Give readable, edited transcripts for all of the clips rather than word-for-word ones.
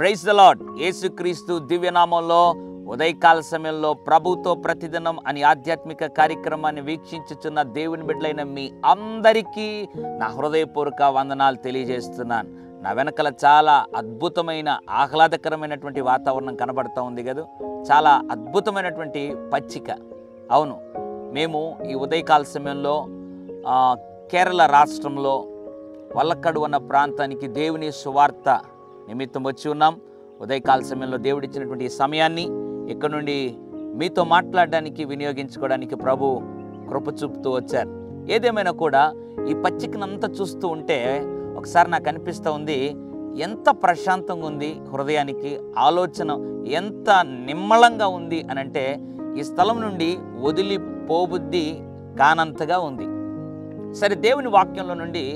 Praise the lord. యేసుక్రీస్తు దివ్యనామంలో ఉదయకాల సమయంలో ప్రభుతో ప్రతిదినం అని ఆధ్యాత్మిక కార్యక్రమాన్ని వీక్షించుచున్న దేవుని బిడ్డలైన మీ అందరికీ నా హృదయపూర్వక వందనాలు తెలియజేస్తున్నాను. నా వెనకల చాలా అద్భుతమైన ఆహ్లాదకరమైనటువంటి వాతావరణం కనబడుతూ ఉంది కదా, చాలా అద్భుతమైనటువంటి పచ్చిక. అవును, మేము ఈ ఉదయకాల సమయంలో కేరళ రాష్ట్రంలో వల్లక్కడు అన్న ప్రాంతానికి దేవుని సువార్త నిమిత్తం వచ్చి ఉన్నాం. ఉదయకాల సమయంలో దేవుడిచ్చినటువంటి ఈ సమయాన్ని ఇక్కడ నుండి మీతో మాట్లాడడానికి వినియోగించుకోవడానికి ప్రభు కృప చూపుతూ వచ్చారు. ఏదేమైనా కూడా ఈ పచ్చికనంతా చూస్తూ ఉంటే ఒకసారి నాకు అనిపిస్తూ ఉంది, ఎంత ప్రశాంతంగా ఉంది హృదయానికి, ఆలోచన ఎంత నిమ్మళంగా ఉంది అని అంటే ఈ స్థలం నుండి వదిలిపోబుద్ధి కానంతగా ఉంది. సరే, దేవుని వాక్యంలో నుండి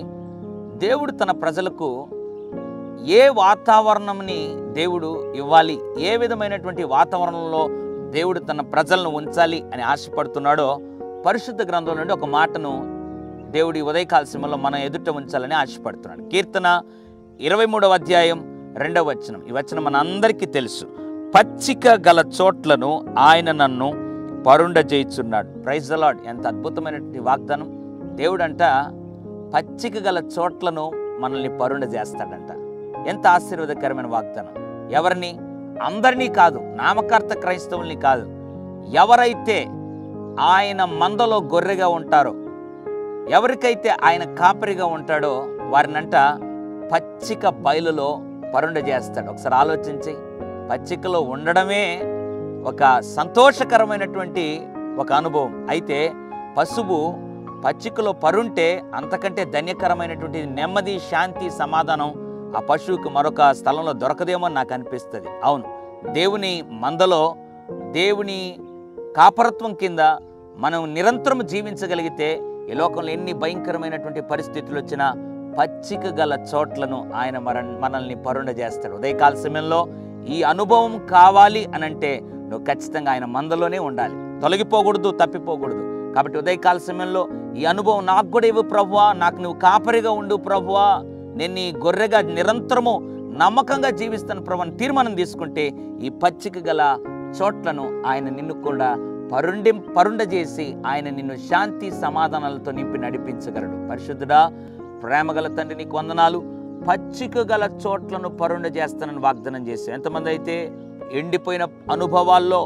దేవుడు తన ప్రజలకు ఏ వాతావరణంని దేవుడు ఇవ్వాలి, ఏ విధమైనటువంటి వాతావరణంలో దేవుడు తన ప్రజలను ఉంచాలి అని ఆశపడుతున్నాడో పరిశుద్ధ గ్రంథం నుండి ఒక మాటను దేవుడి ఉదయకాల సమయంలో మన ఎదుట ఉంచాలని ఆశపడుతున్నాడు. కీర్తన 23వ అధ్యాయం 2వ వచనం. ఈ వచనం మన అందరికీ తెలుసు. పచ్చిక గల చోట్లను ఆయన నన్ను పరుండజేయుచున్నాడు. Praise the lord. ఎంత అద్భుతమైనటువంటి వాగ్దానం. దేవుడంట పచ్చిక గల చోట్లను మనల్ని పరుండ చేస్తాడంట. ఎంత ఆశీర్వాదకరమైన వాగ్దానం. ఎవరిని? అందరినీ కాదు, నామకర్త క్రైస్తవుల్ని కాదు, ఎవరైతే ఆయన మందలో గొర్రెగా ఉంటారో, ఎవరికైతే ఆయన కాపరిగా ఉంటాడో వారినంట పచ్చిక బయలులో పరుండ చేస్తాడు. ఒకసారి ఆలోచించి, పచ్చికలో ఉండడమే ఒక సంతోషకరమైనటువంటి ఒక అనుభవం. అయితే పశువు పచ్చికలో పరుంటే అంతకంటే ధన్యకరమైనటువంటి నెమ్మది, శాంతి, సమాధానం ఆ పశువుకు మరొక స్థలంలో దొరకదేమో అని నాకు అనిపిస్తుంది. అవును, దేవుని మందలో, దేవుని కాపరత్వం కింద మనం నిరంతరం జీవించగలిగితే ఈ లోకంలో ఎన్ని భయంకరమైనటువంటి పరిస్థితులు వచ్చినా పచ్చిక గల చోట్లను ఆయన మనల్ని పరుండ చేస్తాడు. ఉదయకాల సమయంలో ఈ అనుభవం కావాలి అనంటే నువ్వు ఖచ్చితంగా ఆయన మందలోనే ఉండాలి, తొలగిపోకూడదు, తప్పిపోకూడదు. కాబట్టి ఉదయకాల సమయంలో ఈ అనుభవం నాకు కూడా ఇవ్వు ప్రభువా, నాకు నువ్వు కాపరిగా ఉండు ప్రభువా, నేను నీ గొర్రెగా నిరంతరము నమ్మకంగా జీవిస్తాను ప్రభు అని తీర్మానం తీసుకుంటే ఈ పచ్చిక గల చోట్లను ఆయన నిన్ను కూడా పరుండ చేసి ఆయన నిన్ను శాంతి సమాధానాలతో నింపి నడిపించగలడు. పరిశుద్ధుడా, ప్రేమగల తండ్రి, నీకు వందనాలు. పచ్చిక గల చోట్లను పరుండ చేస్తానని వాగ్దానం చేశాను. ఎంతమంది అయితే ఎండిపోయిన అనుభవాల్లో,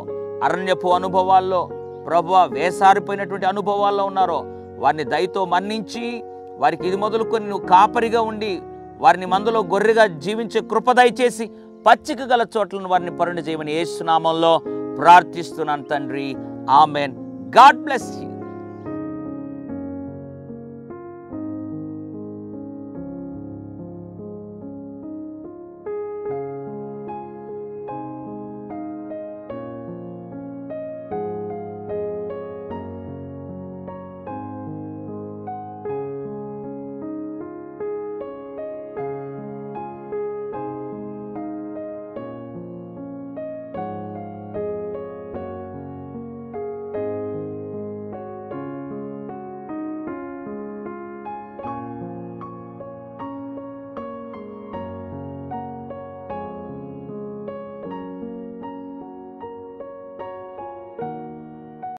అరణ్యపు అనుభవాల్లో, ప్రభువా వేసారిపోయినటువంటి అనుభవాల్లో ఉన్నారో వారిని దయతో మన్నించి వారికి ఇది మొదలుకొని నువ్వు కాపరిగా ఉండి వారిని మందులో గొర్రెగా జీవించే కృప దయచేసి పచ్చిక గల చోట్లను వారిని పరుండ చేయమని యేసు నామములో ప్రార్థిస్తున్నాను తండ్రి. ఆమెన్. God bless you.